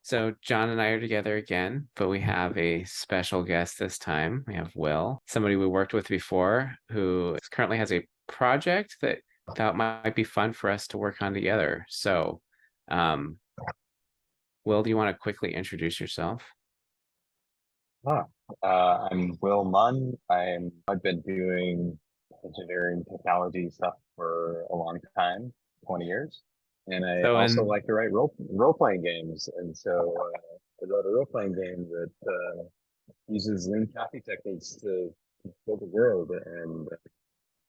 So John and I are together again, but we have a special guest this time. We have Will, somebody we worked with before, who currently has a project that thought might be fun for us to work on together. So, um, Will, do you want to quickly introduce yourself? Ah, I'm Will Munn. I've been doing engineering technology stuff for a long time, 20 years. And I So, also and like to write role playing games. And so I wrote a role playing game that uses lean coffee techniques to build a world, and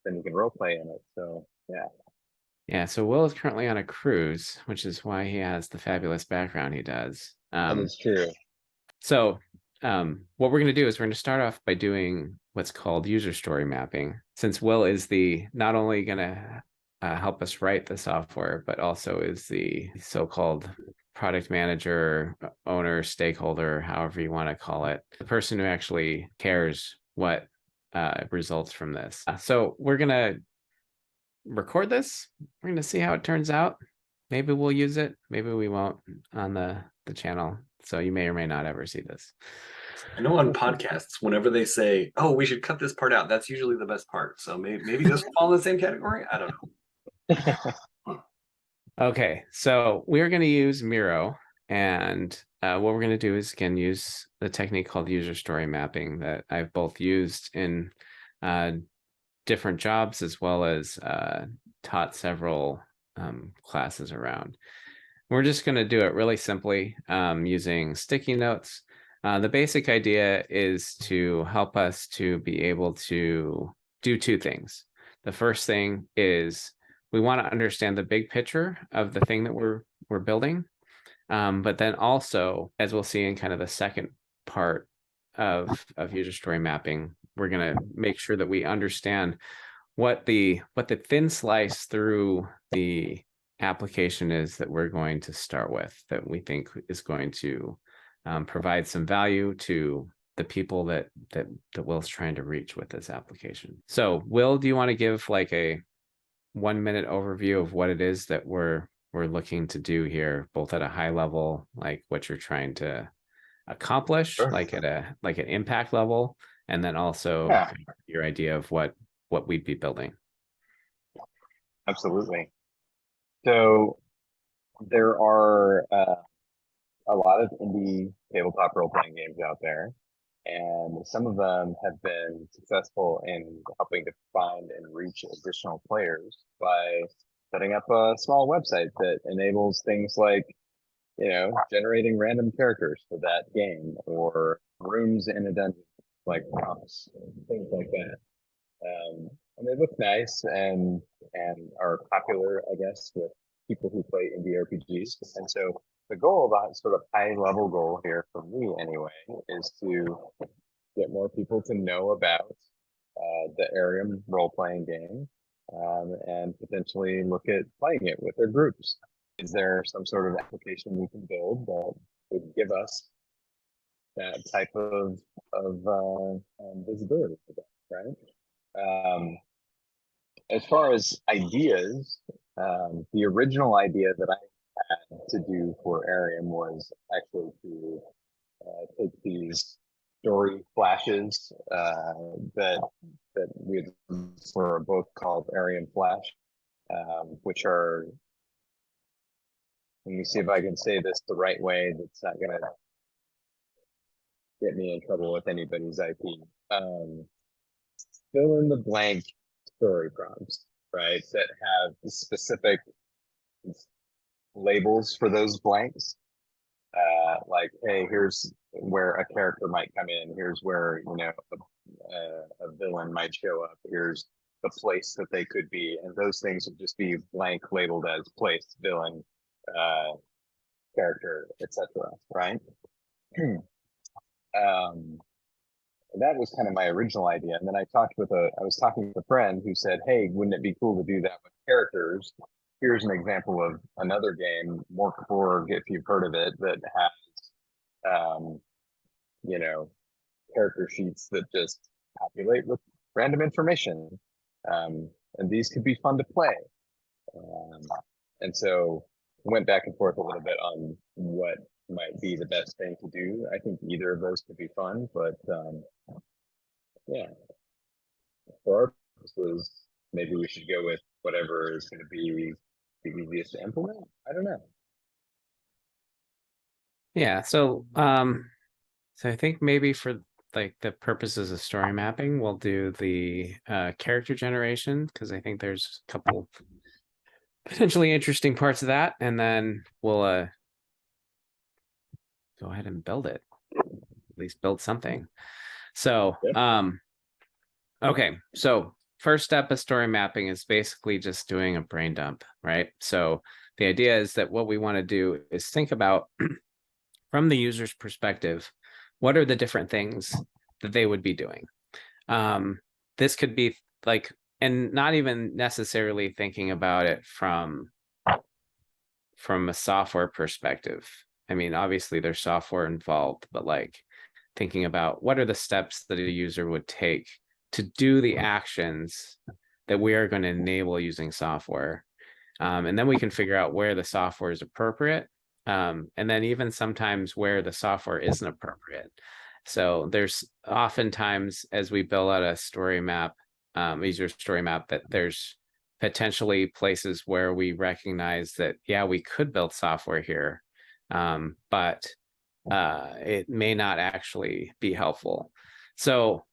then you can role play in it. So yeah, yeah, so Will is currently on a cruise, which is why he has the fabulous background he does. that is true. So, what we're going to do is we're going to start off by doing what's called user story mapping. Since Will is the not only going to help us write the software, but also is the so-called product manager, owner, stakeholder, however you want to call it, the person who actually cares what results from this. So we're going to record this. We're going to see how it turns out. Maybe we'll use it. Maybe we won't on the channel. So you may or may not ever see this. I know on podcasts, whenever they say, "Oh, we should cut this part out," that's usually the best part. So maybe this will fall in the same category. I don't know. Okay, so we're going to use Miro, and what we're going to do is again use the technique called user story mapping that I've both used in different jobs as well as taught several classes around. We're just going to do it really simply using sticky notes. The basic idea is to help us to be able to do two things. The first thing is we want to understand the big picture of the thing that we're building, but then also, as we'll see in kind of the second part of user story mapping, we're going to make sure that we understand what the thin slice through the application is that we're going to start with, that we think is going to provide some value to the people that Will's trying to reach with this application. So, Will, do you want to give like a 1 minute overview of what it is that we're looking to do here, both at a high level, like what you're trying to accomplish, Sure. like at an impact level, and then also Yeah, your idea of what we'd be building. absolutely. So there are a lot of indie tabletop role playing games out there, and some of them have been successful in helping to find and reach additional players by setting up a small website that enables things like, generating random characters for that game, or rooms in a dungeon, like prompts, things like that. And they look nice and are popular, I guess, with people who play indie RPGs. And so the goal, that sort of high level goal here for me anyway, is to get more people to know about the Arium role playing game, and potentially look at playing it with their groups. Is there some sort of application we can build that would give us that type of visibility for that, right? As far as ideas, the original idea that I had to do for Arium was actually to take these story flashes that we were both called Arium Flash, which are, let me see if I can say this the right way that's not going to get me in trouble with anybody's IP. Fill in the blank story prompts, right? That have specific labels for those blanks. Like, hey, here's where a character might come in. Here's where, a villain might show up. Here's the place that they could be. And those things would just be blank, labeled as place, villain, character, etc. Right? That was kind of my original idea. And then I was talking with a friend who said, hey, wouldn't it be cool to do that with characters? Here's an example of another game, Morkborg, if you've heard of it, that has, character sheets that just populate with random information. And these could be fun to play. And so went back and forth a little bit on what might be the best thing to do. I think either of those could be fun, but yeah, for our purposes, maybe we should go with whatever is going to be the easiest to implement. I don't know. Yeah, so so I think maybe for like the purposes of story mapping, we'll do the character generation, because I think there's a couple potentially interesting parts of that, and then we'll go ahead and build it. At least build something. So okay, so first step of story mapping is basically just doing a brain dump, right? So the idea is that what we want to do is think about from the user's perspective, what are the different things that they would be doing? This could be like, and not even necessarily thinking about it from a software perspective. I mean, obviously there's software involved, but like thinking about what are the steps that a user would take to do the actions that we are going to enable using software. And then we can figure out where the software is appropriate. And then even sometimes where the software isn't appropriate. So there's oftentimes, as we build out a story map, user story map, that there's potentially places where we recognize that, yeah, we could build software here, but it may not actually be helpful. So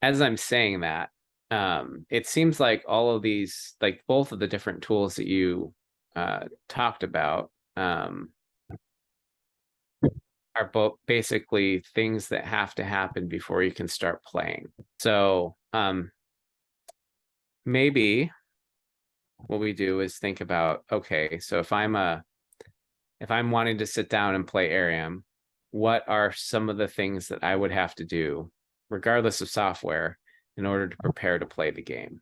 as I'm saying that, it seems like all of these, like both of the different tools that you talked about, are both basically things that have to happen before you can start playing. So maybe what we do is think about, okay, so if I'm wanting to sit down and play Arium, what are some of the things that I would have to do, regardless of software, in order to prepare to play the game?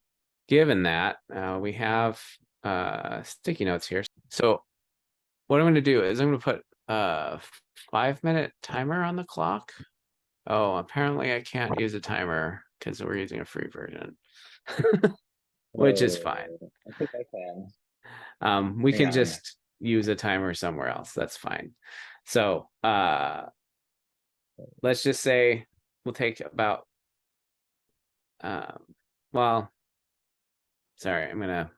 Given that, we have sticky notes here. So what I'm going to do is I'm going to put a 5-minute timer on the clock. Oh, apparently I can't use a timer because we're using a free version, which is fine. I think I can. We can just use a timer somewhere else. That's fine. So let's just say we'll take about well, sorry, I'm gonna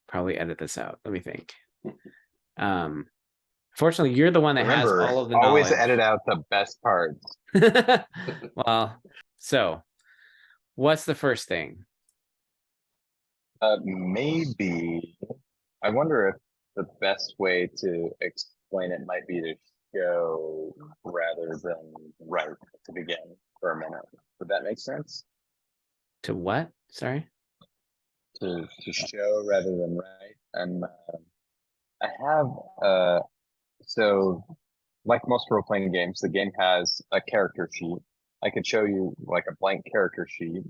probably edit this out. Let me think. Fortunately, you're the one that Remember, has all of the always knowledge. edit out the best parts. Well, so what's the first thing? Maybe, I wonder if the best way to explain it might be to show rather than write to begin for a minute. Would that make sense? To what? Sorry. To show rather than write. And I have so like most role-playing games, the game has a character sheet. I could show you like a blank character sheet,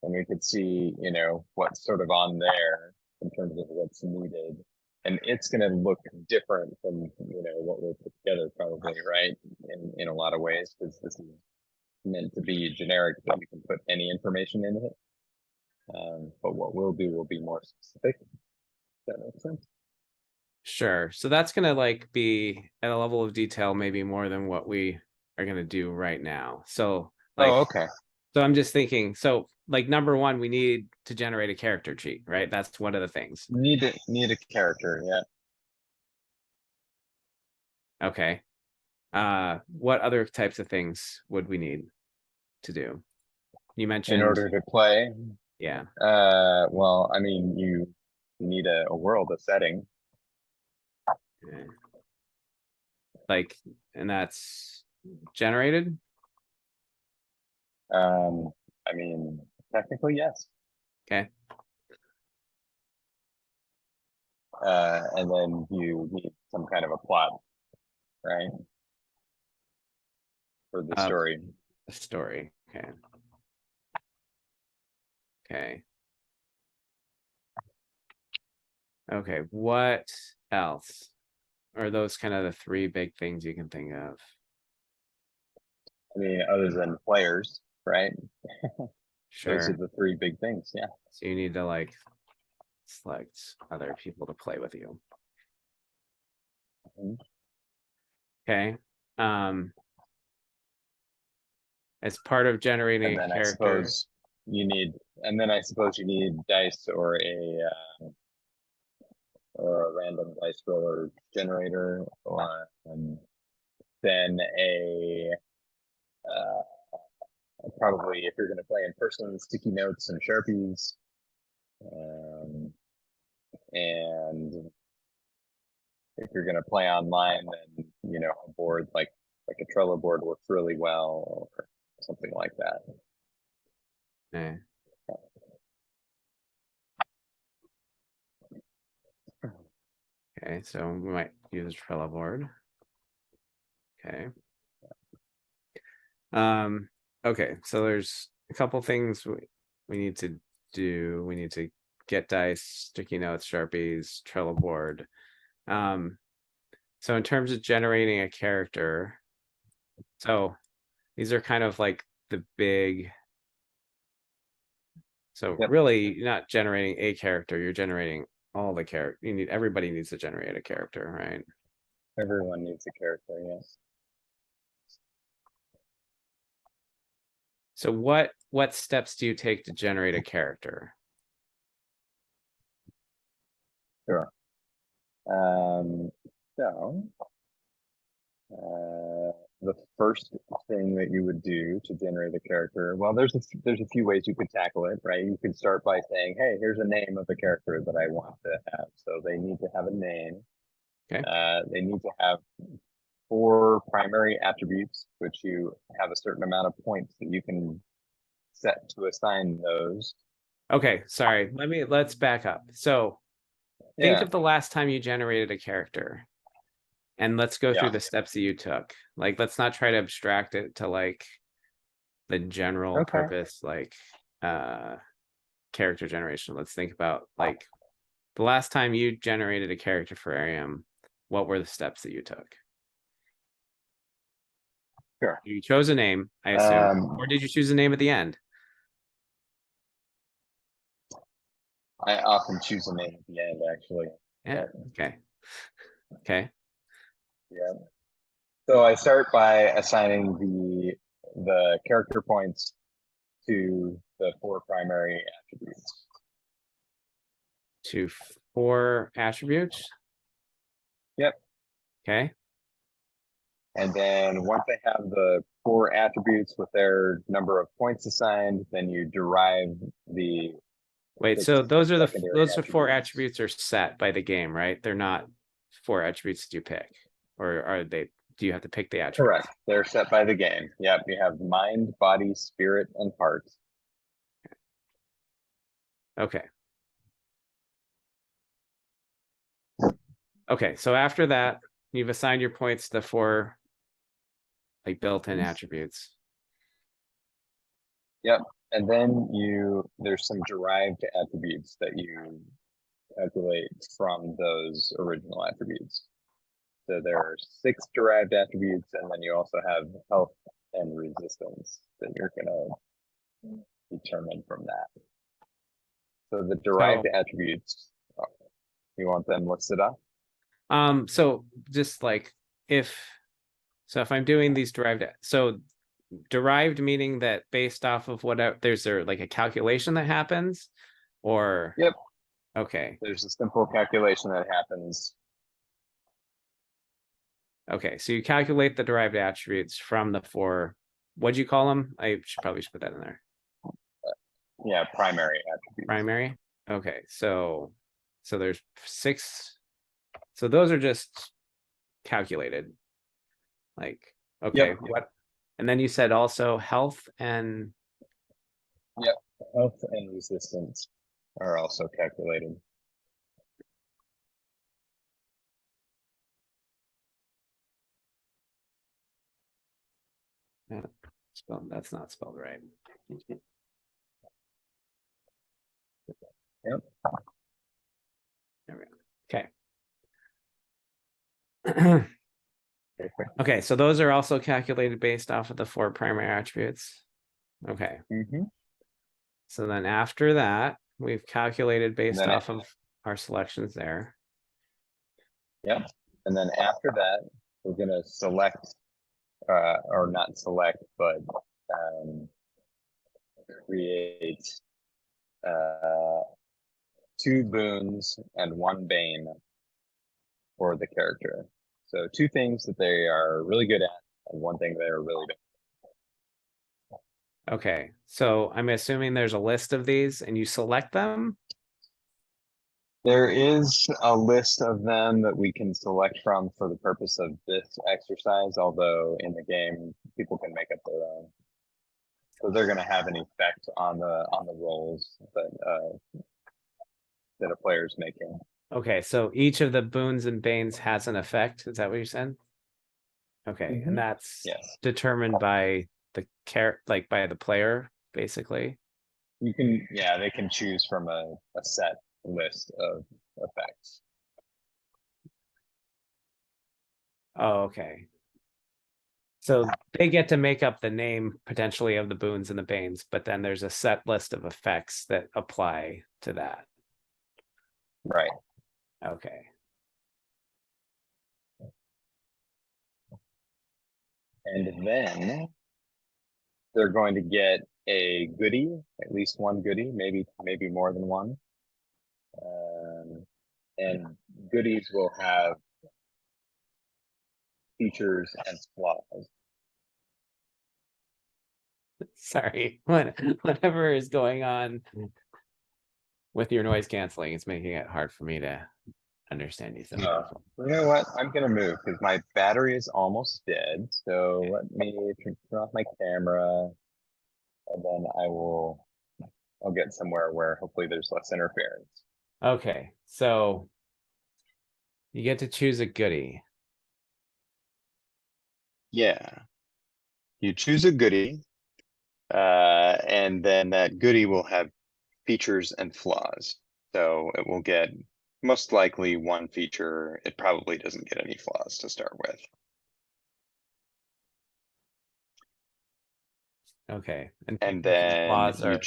and we could see, you know, what's sort of on there in terms of what's needed. And it's going to look different from, you know, what we'll put together probably, right? In a lot of ways, because this is meant to be generic, that you can put any information in it. But what we'll do will be more specific. Does that make sense? Sure. So that's going to like be at a level of detail, maybe more than what we are going to do right now. So like, okay. So I'm just thinking, so like number one, we need to generate a character sheet, right? That's one of the things. Need a character, yeah. Okay. What other types of things would we need to do? You mentioned In order to play. Yeah. Well, I mean, you need a world, a setting. Okay. Like, and that's generated? I mean, technically, yes. Okay. And then you need some kind of a plot, right? For the story. The story. Okay. Okay. Okay. What else? Are those kind of the three big things you can think of? I mean, other than players, right? Sure. Those are the three big things, yeah. So you need to like select other people to play with you. Mhm. Okay. As part of generating And a then I character. suppose you need, dice or a random dice roller generator, then probably if you're going to play in person, sticky notes and Sharpies. And if you're going to play online, then, a board like a Trello board works really well, or something like that. Okay. Okay, so we might use a Trello board. Okay. Okay, so there's a couple things we need to do. We need to get dice, sticky notes, Sharpies, Trello board. So in terms of generating a character, so these are kind of like the big. So Yep. really, you're not generating a character, you're generating all the character. Everybody needs to generate a character, right? Everyone needs a character, yes. So what steps do you take to generate a character? Sure. The first thing that you would do to generate a character, well, there's a few ways you could tackle it, right? You could start by saying, hey, here's a name of the character that I want to have. So they need to have a name. Okay. They need to have 4 primary attributes, which you have a certain amount of points that you can set to assign those. Okay, sorry. Let's back up. So think of the last time you generated a character, and let's go through the steps that you took. Like, let's not try to abstract it to like the general purpose, like character generation. Let's think about like the last time you generated a character for Arium, what were the steps that you took? Sure. You chose a name, I assume, or did you choose a name at the end? I often choose a name at the end, actually. Yeah. Okay. Okay. Yeah. So I start by assigning the character points to the 4 primary attributes. To 4 attributes? Yep. Okay. And then once they have the 4 attributes with their number of points assigned, then you derive the. Wait, so those are 4 attributes are set by the game, right? They're not 4 attributes that you pick, or are they? Do you have to pick the attributes? Correct. They're set by the game. Yep. You have mind, body, spirit, and heart. Okay. Okay. So after that, you've assigned your points to the 4 like built-in attributes. Yep. And then there's some derived attributes that you calculate from those original attributes. So there are 6 derived attributes, and then you also have health and resistance that you're going to determine from that. So the derived attributes, you want them listed up? So just like if I'm doing these derived meaning that based off of whatever, there's like a calculation that happens, or? Yep. Okay. There's a simple calculation that happens. Okay, so you calculate the derived attributes from the 4. What'd you call them? I probably should put that in there. Yeah, primary attributes. Primary. Okay, so there's 6. So those are just calculated. Like, okay, Yep. what? And then you said also health and. Yep, health and resistance are also calculated. Yeah, that's not spelled right. Yep. There we go. Okay. Okay, so those are also calculated based off of the 4 primary attributes. Okay. So then after that, we've calculated based off of our selections there. Yep. And then after that, we're gonna select, or not select, but create 2 boons and 1 bane for the character. So 2 things that they are really good at, and 1 thing they're really bad. Okay, so I'm assuming there's a list of these and you select them. There is a list of them that we can select from for the purpose of this exercise, although in the game people can make up their own. So they're going to have an effect on the rolls that a player is making. Okay, so each of the boons and banes has an effect. Is that what you said? Okay, and that's Yes. determined by the like by the player, basically. You can, yeah, they can choose from a set list of effects. Oh, okay. So they get to make up the name potentially of the boons and the banes, but then there's a set list of effects that apply to that. Right. Okay. And then they're going to get a goodie, at least 1 goodie, maybe more than 1. And goodies will have features and flaws. Sorry, whatever is going on with your noise canceling, it's making it hard for me to understand you. You know what? I'm gonna move because my battery is almost dead. So let me turn off my camera, and then I'll get somewhere where hopefully there's less interference. Okay, so you get to choose a goodie. Yeah. You choose a goodie, and then that goodie will have features and flaws. So it will get most likely 1 feature. It probably doesn't get any flaws to start with. Okay, And then you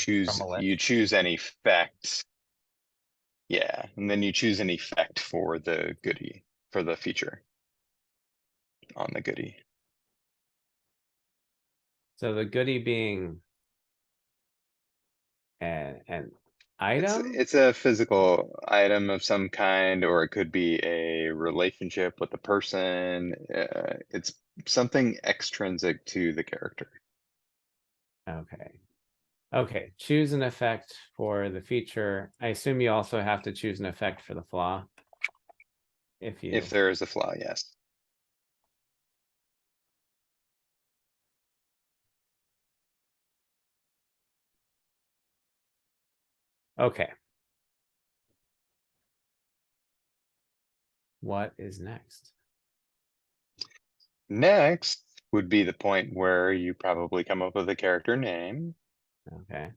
you choose an effect. Yeah, and then you choose an effect for the goodie, for the feature on the goodie. So the goodie being an item? It's a physical item of some kind, or it could be a relationship with the person. It's something extrinsic to the character. Okay. Okay, choose an effect for the feature. I assume you also have to choose an effect for the flaw. If there is a flaw, yes. Okay. What is next? Next would be the point where you probably come up with a character name. Okay.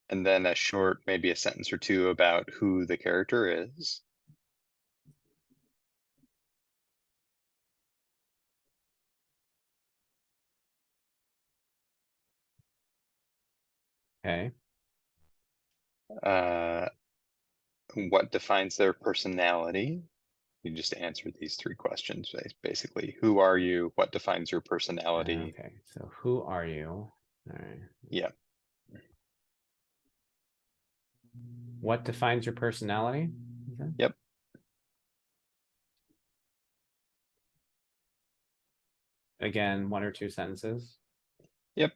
And then a short, maybe a sentence or 2 about who the character is. Okay. What defines their personality? You just answered these 3 questions, basically. Who are you? What defines your personality? Okay. So who are you? All right. Yeah. What defines your personality? Yep. Again, 1 or 2 sentences. Yep.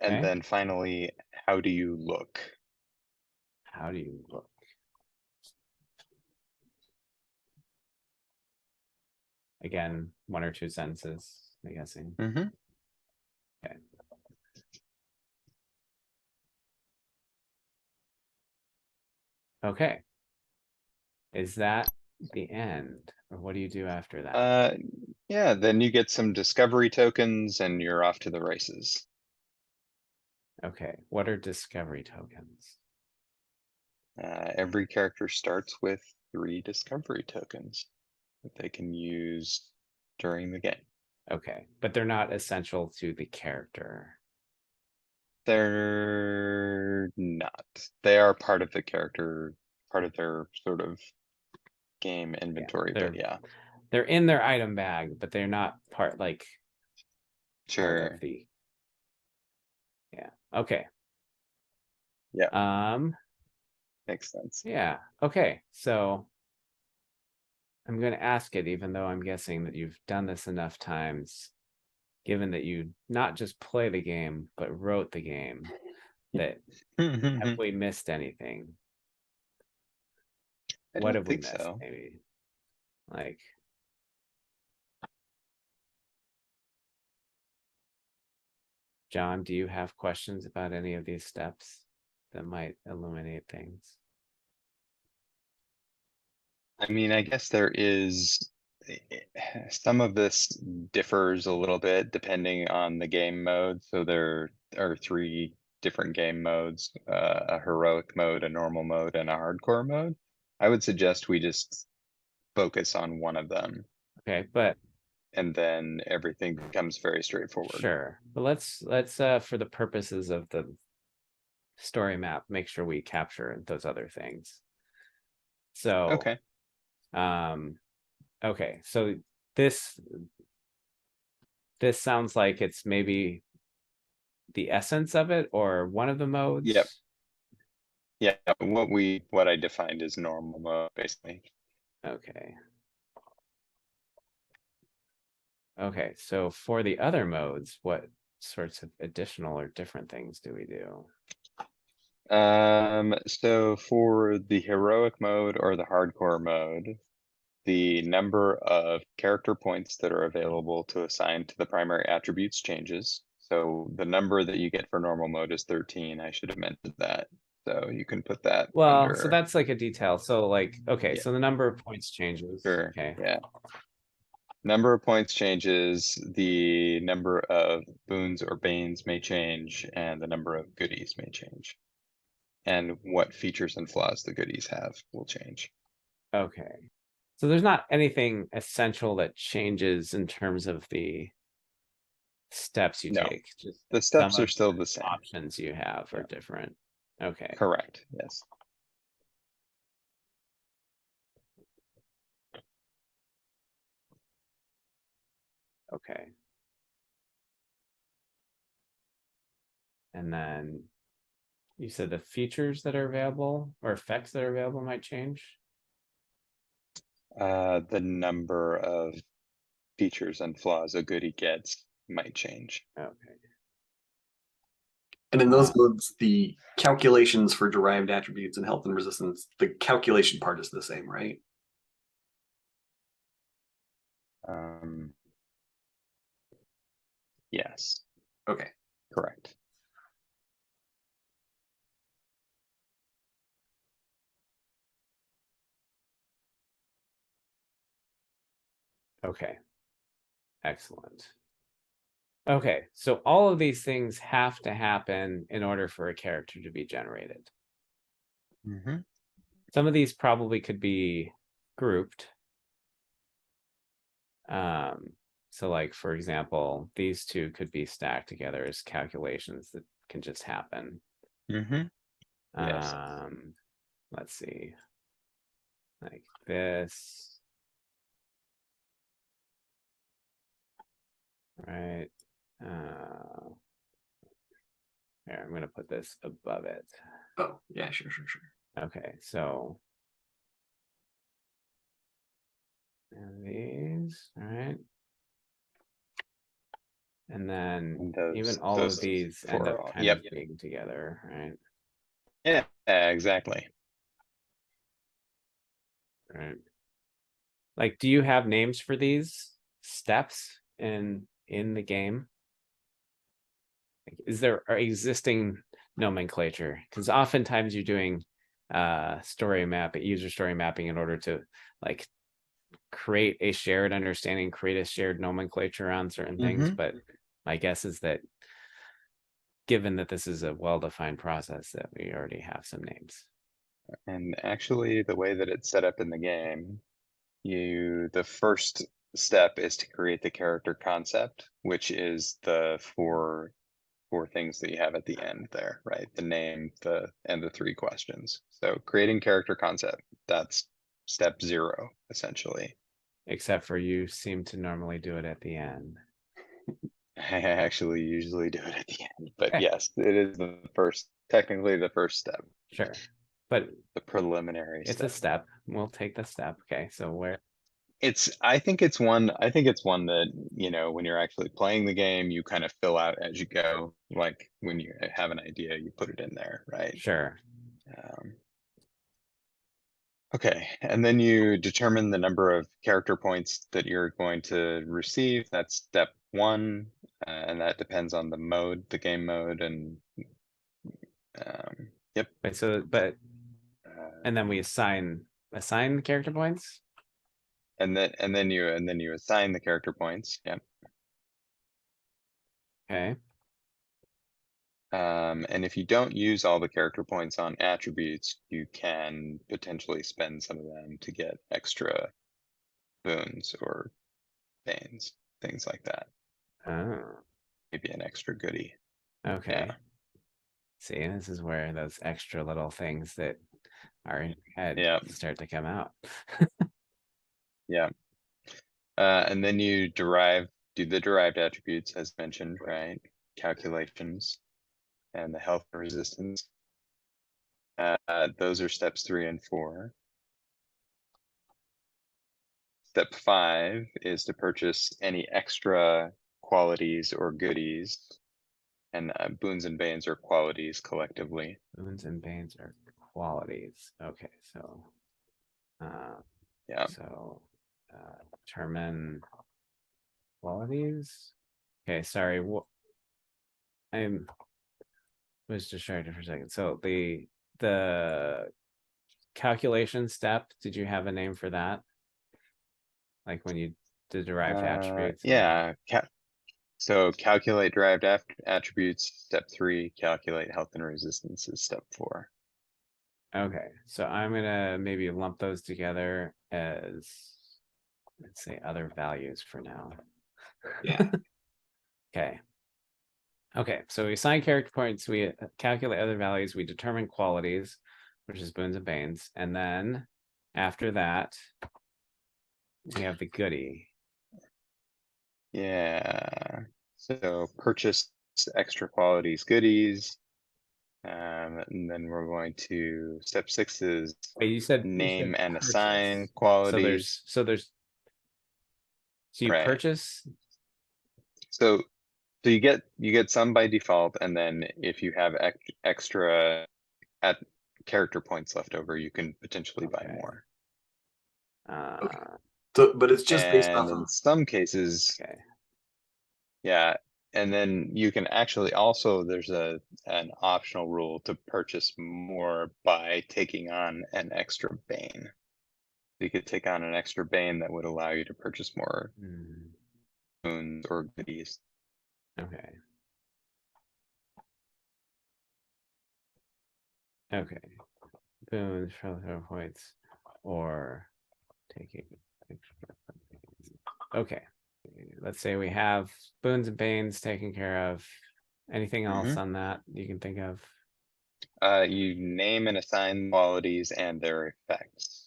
And Okay. then finally, how do you look? How do you look? Again, 1 or 2 sentences, I'm guessing. Mm-hmm. Okay. Okay. Is that the end? Or what do you do after that? Yeah, then you get some discovery tokens and you're off to the races. Okay. What are discovery tokens? Every character starts with 3 discovery tokens that they can use during the game. Okay, but they're not essential to the character. They're not. They are part of the character, part of their sort of game inventory, but yeah. They're in their item bag, but they're not part part Sure. of the. Yeah. Okay. Yeah. Makes sense. Yeah. Okay. So I'm going to ask it, even though I'm guessing that you've done this enough times, given that you not just play the game, but wrote the game, that have we missed anything? What have we missed? So. Maybe like. John, do you have questions about any of these steps that might illuminate things? I mean, I guess there is some of this differs a little bit depending on the game mode. So there are 3 different game modes, a heroic mode, a normal mode, and a hardcore mode. I would suggest we just focus on one of them. Okay, but and then everything becomes very straightforward. Sure. But let's for the purposes of the story map, make sure we capture those other things. So Okay. Okay, so this sounds like it's maybe the essence of it or one of the modes. Yep. Yeah, what I defined as normal mode, basically. Okay. Okay, so for the other modes, what sorts of additional or different things do we do? So for the heroic mode or the hardcore mode, the number of character points that are available to assign to the primary attributes changes. So the number that you get for normal mode is 13. I should have mentioned that. So you can put that Well, so that's like a detail. So like, okay, Yeah. so the number of points changes. Sure. Okay. Yeah. Number of points changes, the number of boons or banes may change, and the number of goodies may change. And what features and flaws the goodies have will change. Okay. So there's not anything essential that changes in terms of the steps you No. take. Just The steps are still the same. Options you have are different. Okay. Correct. Yes. Okay. And then you said the features that are available or effects that are available might change? The number of features and flaws a goodie gets might change. Okay. And in those modes, the calculations for derived attributes and health and resistance, the calculation part is the same, right? Yes. Okay. Correct. Okay. Excellent. Okay, so all of these things have to happen in order for a character to be generated. Mm-hmm. Some of these probably could be grouped. So like, for example, these two could be stacked together as calculations that can just happen. Mm-hmm. Yes. Let's see. Like this. Right. Here, I'm going to put this above it. Oh, yeah, sure. Okay, so and these, all right. And then even all of these end up kind of being together, right? Yeah, exactly. Right. Like, do you have names for these steps in the game? Is there existing nomenclature? Because oftentimes you're doing user story mapping in order to like create a shared understanding, create a shared nomenclature on certain things. But my guess is that given that this is a well-defined process, that we already have some names. And actually the way that it's set up in the game, the first step is to create the character concept, which is the four things that you have at the end there, right? The name, and the 3 questions. So creating character concept, that's step 0, essentially. Except for you seem to normally do it at the end. I actually usually do it at the end, but Okay. yes, it is technically the first step, Sure. But the preliminary it's step. a step. We'll take the step. Okay, so where? I think it's one that, when you're actually playing the game, you kind of fill out as you go. Like when you have an idea, you put it in there, right? Sure. Okay, and then you determine the number of character points that you're going to receive. That's step 1, and that depends on the game mode, and yep. Wait, so and then we assign character points? And then you assign the character points. Yep. Okay. And if you don't use all the character points on attributes, you can potentially spend some of them to get extra boons or banes, things like that. Oh, Maybe an extra goodie. okay. Yeah. See, this is where those extra little things that are in your head Yeah. start to come out. Yeah. And then you do the derived attributes as mentioned, right? Calculations and the health and resistance. Those are steps 3 and 4. Step 5 is to purchase any extra qualities or goodies, and boons and banes are qualities collectively. Boons and banes are qualities. Okay, so Yeah. So determine qualities. Okay, sorry. I was distracted for a second. So the calculation step, did you have a name for that? Like when you did derived attributes? Yeah. So calculate derived attributes, step 3, calculate health and resistance is step 4. Okay, so I'm gonna maybe lump those together as, let's say, other values for now. Yeah. Okay. Okay, so we assign character points, we calculate other values, we determine qualities, which is boons and banes, and then after that, we have the goodie. Yeah. So purchase extra qualities goodies. And then we're going to step 6 is Wait, you said name and purchase. assign So qualities. so you Right. purchase. So you get some by default, and then if you have extra at character points left over, you can potentially buy Okay. more. Okay. So, but it's just based off And in of. some cases, Okay. yeah, and then you can actually also, there's an optional rule to purchase more by taking on an extra bane. You could take on an extra bane that would allow you to purchase more boons or goodies. Okay. Okay. Boons, for points, or taking extra. Okay. Let's say we have boons and banes taken care of. Anything else on that you can think of? You name and assign qualities and their effects.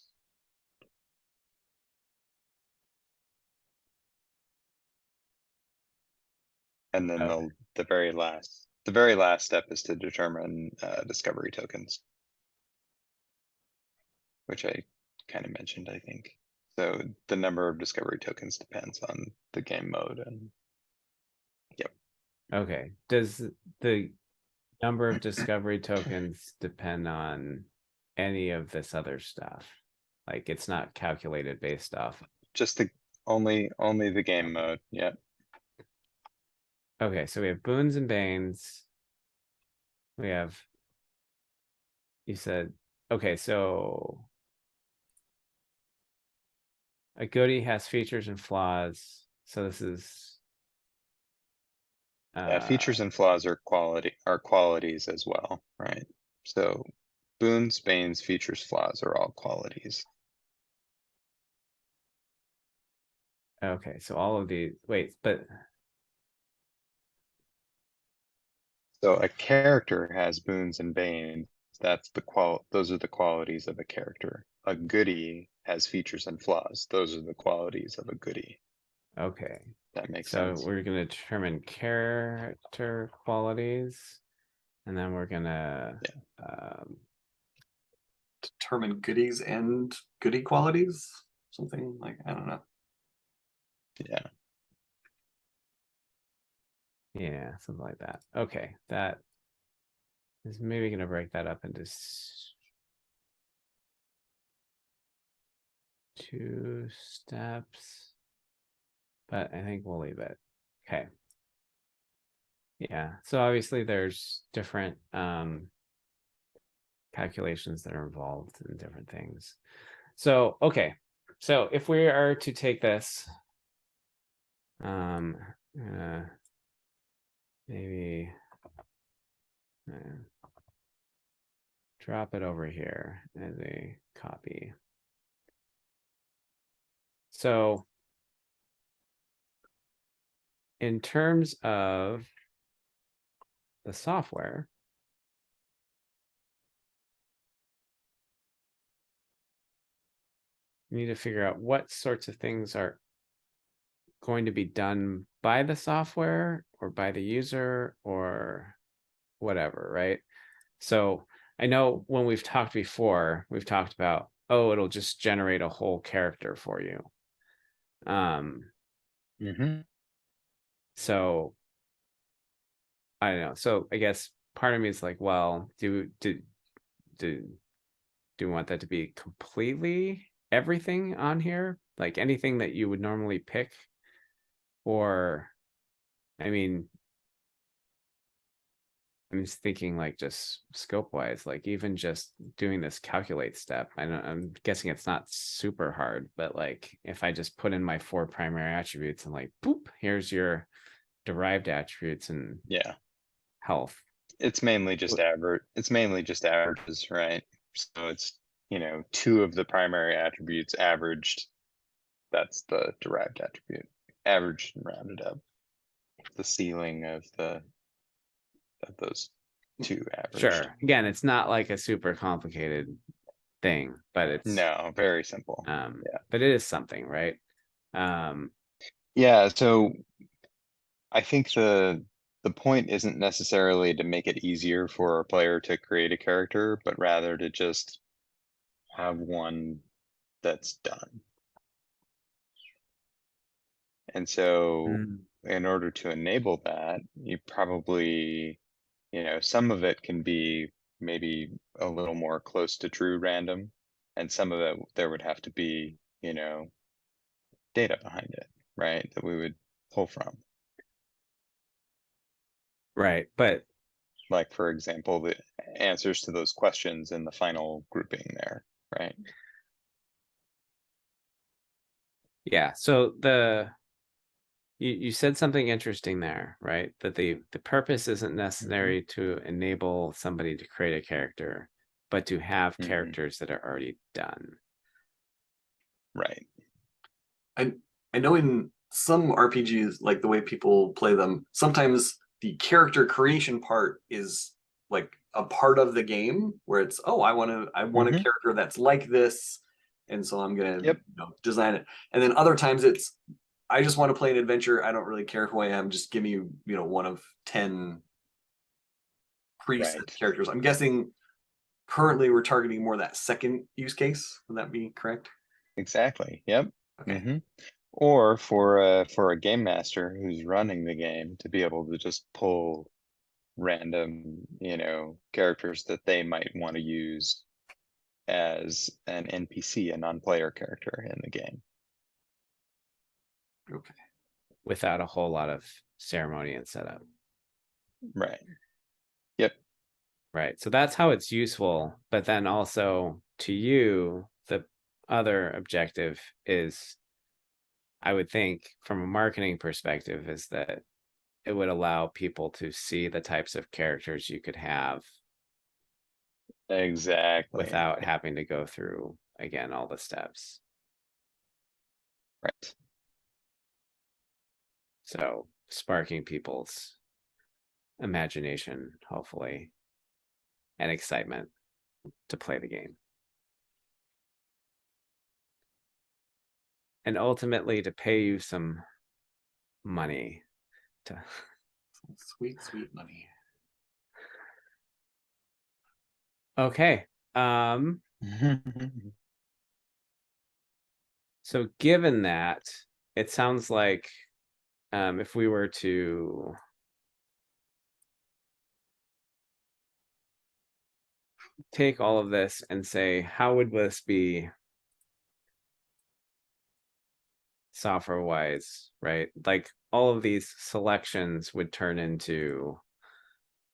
And then the very last step is to determine discovery tokens, which I kind of mentioned, I think. So the number of discovery tokens depends on the game mode, and yep. Okay. Does the number of discovery tokens depend on any of this other stuff? Like it's not calculated based off. Just only the game mode. Yep. Okay, so we have boons and banes. We have, you said, okay, so a goodie has features and flaws. So this is features and flaws are qualities as well, right? So boons, banes, features, flaws are all qualities. Okay, so all of these, wait, but So a character has boons and banes. That's those are the qualities of a character. A goodie has features and flaws. Those are the qualities of a goodie. okay. That makes So sense. we're gonna determine character qualities, and then we're gonna Determine goodies and goodie qualities. Something like, I don't know. Yeah. yeah, something like that. Okay, that is maybe gonna break that up into 2 steps, but I think we'll leave it. Okay. Yeah, so obviously there's different calculations that are involved in different things. So, okay. So if we are to take this, maybe drop it over here as a copy. So in terms of the software, you need to figure out what sorts of things are going to be done by the software or by the user or whatever, right? So I know when we've talked before, we've talked about, oh, it'll just generate a whole character for you. So I don't know. So I guess part of me is like, well, do we want that to be completely everything on here? Like anything that you would normally pick? Or, I mean, I'm just thinking like just scope wise, like even just doing this calculate step, I'm guessing it's not super hard, but like if I just put in my 4 primary attributes and like, boop, here's your derived attributes and Yeah. health. It's mainly just averages, right? So it's, 2 of the primary attributes averaged. That's the derived attribute, averaged and rounded up. The ceiling of those 2 averaged. Sure. Again, it's not like a super complicated thing, but it's no, very simple. Yeah. But it is something, right? Yeah, so I think the point isn't necessarily to make it easier for a player to create a character, but rather to just have one that's done. And so in order to enable that, you probably, some of it can be maybe a little more close to true random, and some of it there would have to be, data behind it, right? That we would pull from. Right. But like, for example, the answers to those questions in the final grouping there, right? yeah, so you said something interesting there, right? That the purpose isn't necessary to enable somebody to create a character, but to have characters that are already done. Right. I know in some RPGs, like the way people play them, sometimes the character creation part is like a part of the game where it's, oh, I want a character that's like this, and so I'm gonna design it. And then other times it's, I just want to play an adventure. I don't really care who I am. Just give me, one of 10 preset characters. I'm guessing currently we're targeting more that second use case. Would that be correct? Exactly. Yep. Okay. Or for a game master who's running the game to be able to just pull random, characters that they might want to use as an NPC, a non-player character in the game. Okay. Without a whole lot of ceremony and setup. Right. Yep. Right. So that's how it's useful. But then also to you, the other objective is, I would think from a marketing perspective, is that it would allow people to see the types of characters you could have. Exactly. Without having to go through, again, all the steps. Right. So sparking people's imagination, hopefully, and excitement to play the game. And ultimately to pay you some money to Sweet, sweet money. Okay. So given that, it sounds like if we were to take all of this and say, how would this be software wise, right? Like all of these selections would turn into,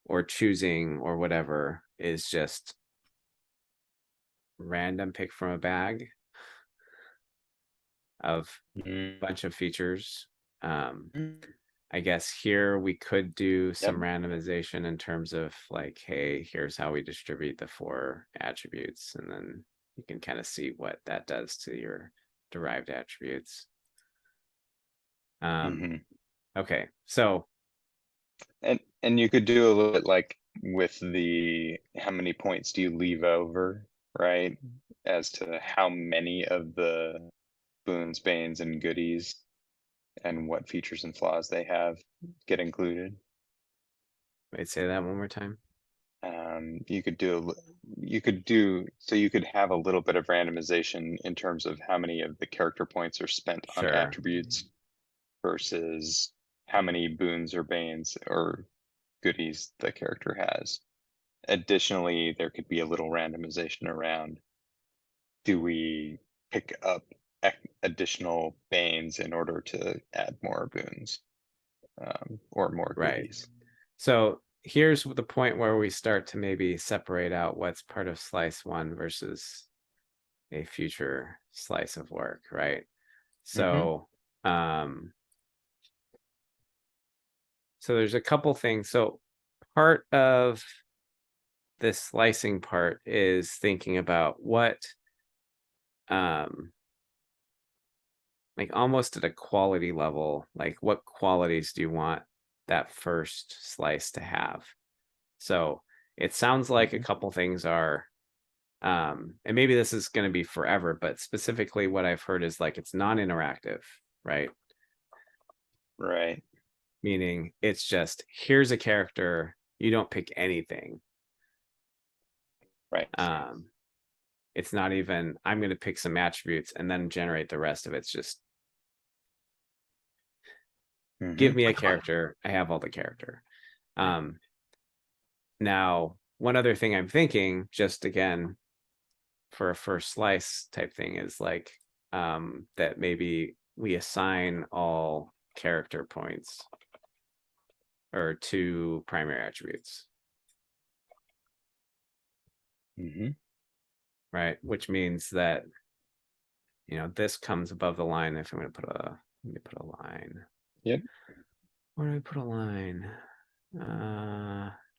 or choosing or whatever is just random pick from a bag of a bunch of features. I guess here we could do some randomization in terms of like, hey, here's how we distribute the 4 attributes, and then you can kind of see what that does to your derived attributes. Okay, so and you could do a little bit like with the how many points do you leave over, right? As to how many of the boons, banes, and goodies and what features and flaws they have get included. wait, say that one more time. You could do so you could have a little bit of randomization in terms of how many of the character points are spent on Sure. attributes versus how many boons or banes or goodies the character has. Additionally, there could be a little randomization around, do we pick up additional banes in order to add more boons or more Right. goodies? So here's the point where we start to maybe separate out what's part of slice 1 versus a future slice of work, right? So so there's a couple things. So part of this slicing part is thinking about what like almost at a quality level, like what qualities do you want that first slice to have? So it sounds like a couple things are and maybe this is going to be forever, but specifically what I've heard is like it's non-interactive, right? Right. Meaning it's just here's a character, you don't pick anything. Right. It's not even I'm going to pick some attributes and then generate the rest of it. It's just give me a character, I have all the character. Now, one other thing I'm thinking, just again, for a first slice type thing is like that maybe we assign all character points or 2 primary attributes. Right, which means that this comes above the line. If I'm going to put a line. Yep. Where do I put a line?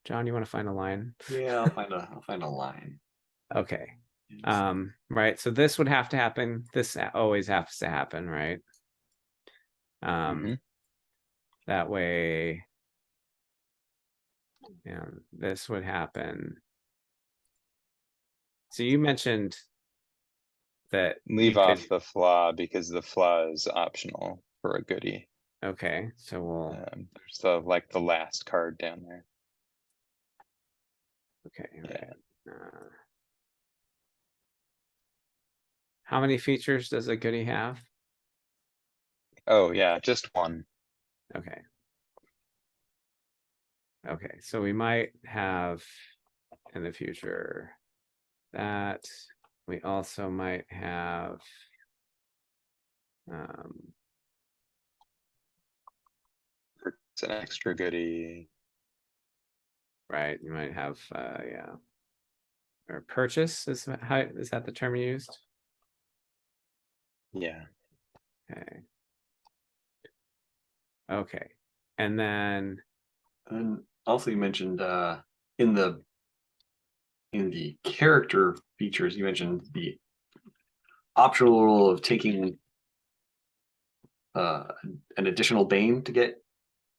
John, you want to find a line? Yeah, I'll find a line. Okay. Right, so this would have to happen. This always has to happen, right? That way, this would happen. So you mentioned that leave off the flaw because the flaw is optional for a goodie. Okay, so we'll there's the last card down there. Okay, right. How many features does a goodie have? Oh yeah, just 1. Okay. Okay, so we might have in the future that we also might have it's an extra goodie. Right, you might have yeah. Or purchase is that the term used? Yeah. Okay. Okay. And then also you mentioned in the character features, you mentioned the optional rule of taking an additional Bane to get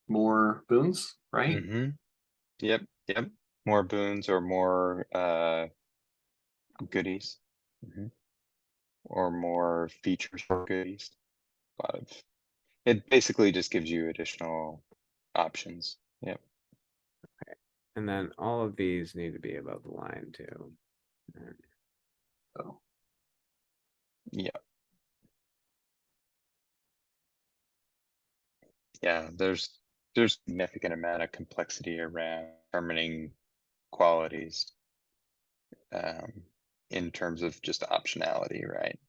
more boons, right? Mm-hmm. Yep. More boons or more goodies. Mhm. Or more features for goodies. A lot of it basically just gives you additional options. Yep. And then all of these need to be above the line too. So Yep. Yeah, there's significant amount of complexity around determining qualities in terms of just optionality, right?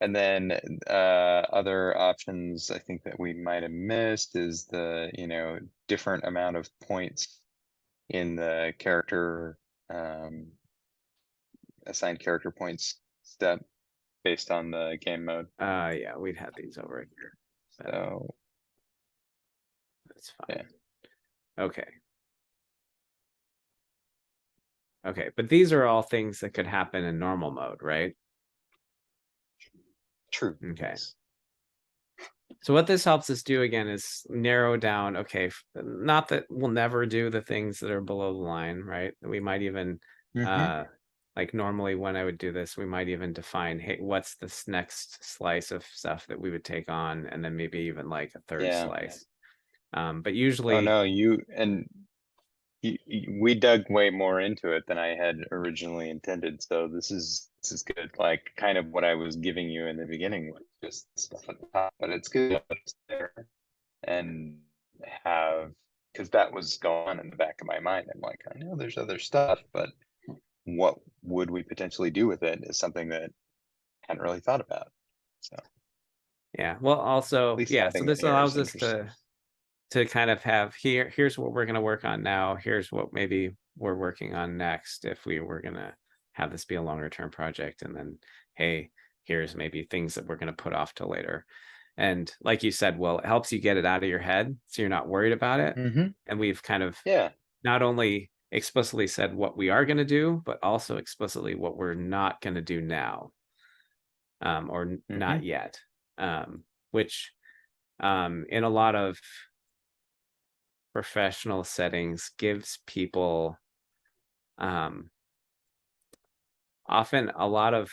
And then other options I think that we might have missed is the, different amount of points in the character assigned character points step based on the game mode. Yeah, we'd have these over here. So that's fine. Yeah. Okay, but these are all things that could happen in normal mode, right? True. Okay. Yes. So what this helps us do again is narrow down, okay, not that we'll never do the things that are below the line, right? We might even, like normally when I would do this, we might even define, hey, what's this next slice of stuff that we would take on? And then maybe even like a third slice. But usually. Oh no, we dug way more into it than I had originally intended. So this is good. Like kind of what I was giving you in the beginning was just stuff at the top, but it's good to put there and have, because that was going on in the back of my mind. I'm like, I know there's other stuff, but what would we potentially do with it is something that I hadn't really thought about. So yeah, well, also, yeah, so this allows us to kind of have here's what we're going to work on now. Here's what maybe we're working on next if we were going to have this be a longer term project. And then, hey, here's maybe things that we're going to put off till later. And like you said, well, it helps you get it out of your head so you're not worried about it. And we've kind of not only explicitly said what we are going to do, but also explicitly what we're not going to do now or not yet, which in a lot of professional settings gives people often a lot of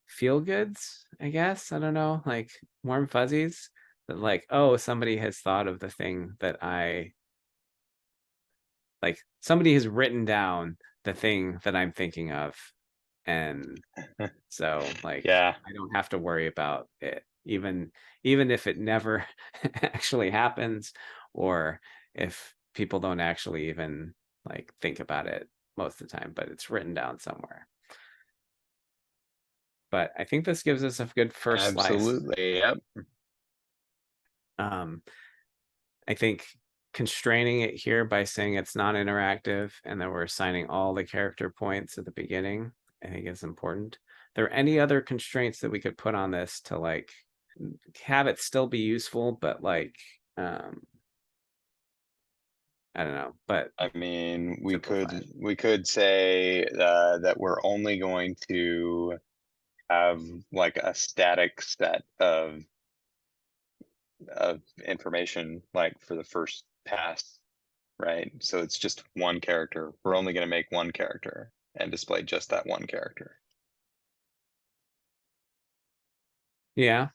feel goods, I guess. I don't know, like warm fuzzies that like, oh, somebody has thought of the thing that like somebody has written down the thing that I'm thinking of. And so like, I don't have to worry about it, even if it never actually happens, or if people don't actually even like think about it most of the time, but it's written down somewhere. But I think this gives us a good first slice. Absolutely, yep. I think constraining it here by saying it's non-interactive and that we're assigning all the character points at the beginning, I think is important. Are there any other constraints that we could put on this to like have it still be useful, but like I don't know, but I mean, we could say that we're only going to have like a static set of information like for the first pass, right? So it's just one character. We're only going to make one character and display just that one character. Yeah,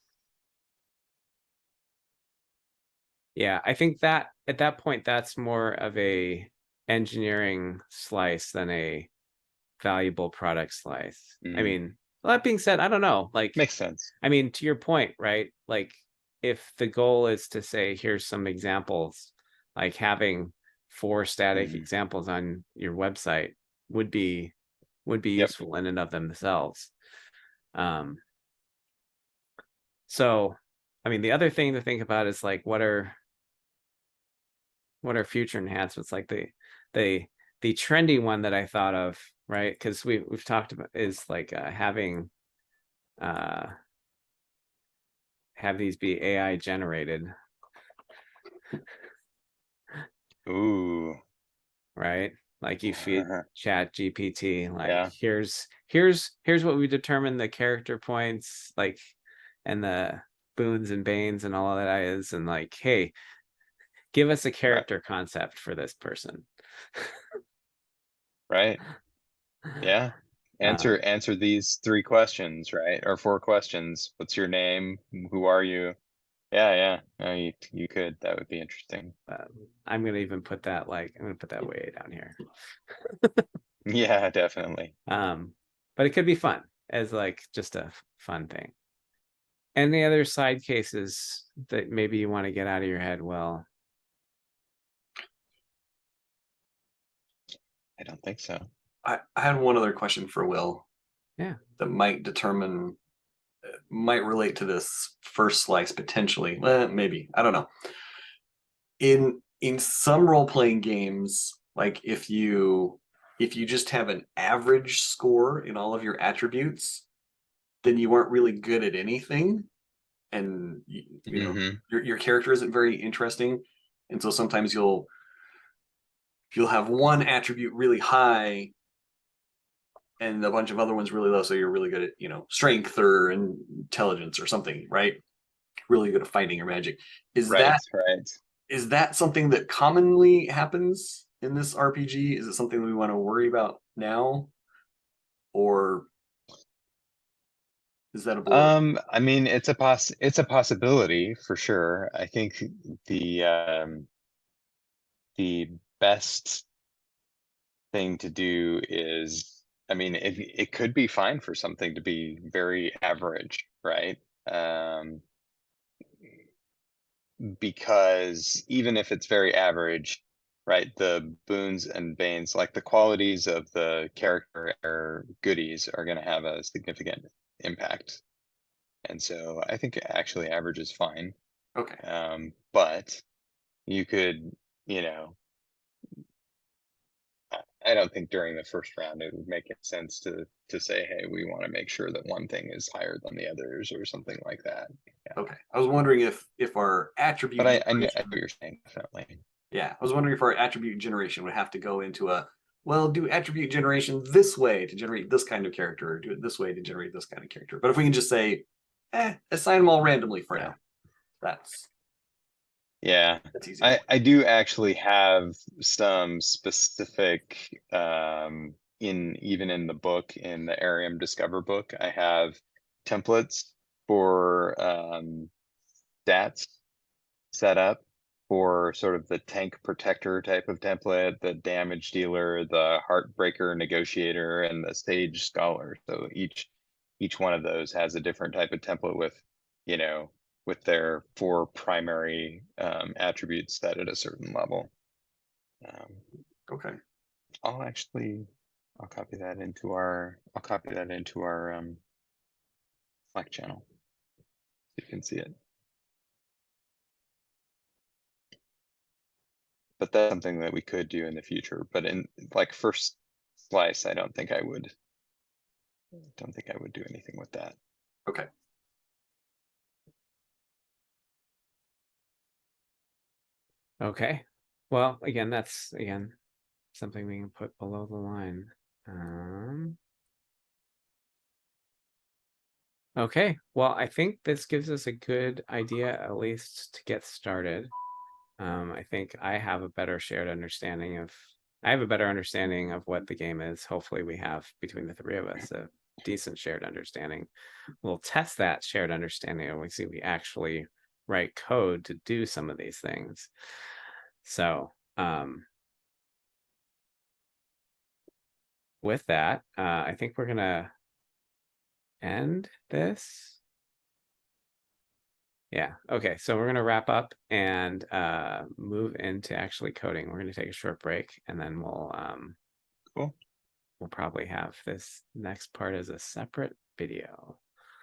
I think that at that point that's more of a engineering slice than a valuable product slice. I mean, that being said, I don't know, like makes sense. I mean, to your point, right? Like if the goal is to say here's some examples, like having 4 static examples on your website would be useful in and of themselves. So I mean, the other thing to think about is like what are future enhancements, like the trendy one that I thought of, right? Because we've talked about is like having have these be AI generated. Ooh. Right? Like you feed Chat GPT, like Yeah. here's what we determined the character points, like and the boons and banes and all of that is, and like, hey, give us a character concept for this person. Right. Yeah. Answer these 3 questions, right? Or 4 questions. What's your name? Who are you? Yeah. No, you could. That would be interesting. I'm gonna even put that I'm gonna put that way down here. Yeah, definitely. But it could be fun as like just a fun thing. Any other side cases that maybe you want to get out of your head? Well, I don't think so. I had one other question for Will. Yeah. That might relate to this first slice potentially. Maybe. I don't know. In some role-playing games, like if you just have an average score in all of your attributes, then you aren't really good at anything. And you know, your character isn't very interesting. And so sometimes you'll have one attribute really high and a bunch of other ones really low, so you're really good at, strength or intelligence or something, right? Really good at fighting or magic. Is that something that commonly happens in this RPG? Is it something we want to worry about now, or is that a board? I mean, it's a possibility for sure. I think the best thing to do is, I mean, it could be fine for something to be very average, right? Because even if it's very average, right, the boons and banes, like the qualities of the character or goodies, are going to have a significant impact. And so I think actually average is fine. Okay. But you could, I don't think during the first round it would make sense to say, hey, we want to make sure that one thing is higher than the others or something like that. Yeah. Okay. I was wondering if our attribute. But I know what you're saying, definitely. Yeah, I was wondering if our attribute generation would have to go into do attribute generation this way to generate this kind of character, or do it this way to generate this kind of character. But if we can just say, assign them all randomly for now, that's easy. I do actually have some specific even in the book, in the Arium Discover book, I have templates for stats set up for sort of the tank protector type of template, the damage dealer, the heartbreaker negotiator, and the sage scholar. So each one of those has a different type of template with their 4 primary attributes set at a certain level. Okay. I'll copy that into our Slack channel so you can see it. But that's something that we could do in the future. But in like first slice, I don't think I would do anything with that. Okay. Okay. Well, again, that's something we can put below the line. Okay. Well, I think this gives us a good idea, at least to get started. I think I have a better understanding of what the game is. Hopefully we have, between the 3 of us, a decent shared understanding. We'll test that shared understanding and we see we actually write code to do some of these things. So with that, I think we're gonna end this. Yeah. Okay. So we're going to wrap up and move into actually coding. We're going to take a short break and then Cool. We'll probably have this next part as a separate video.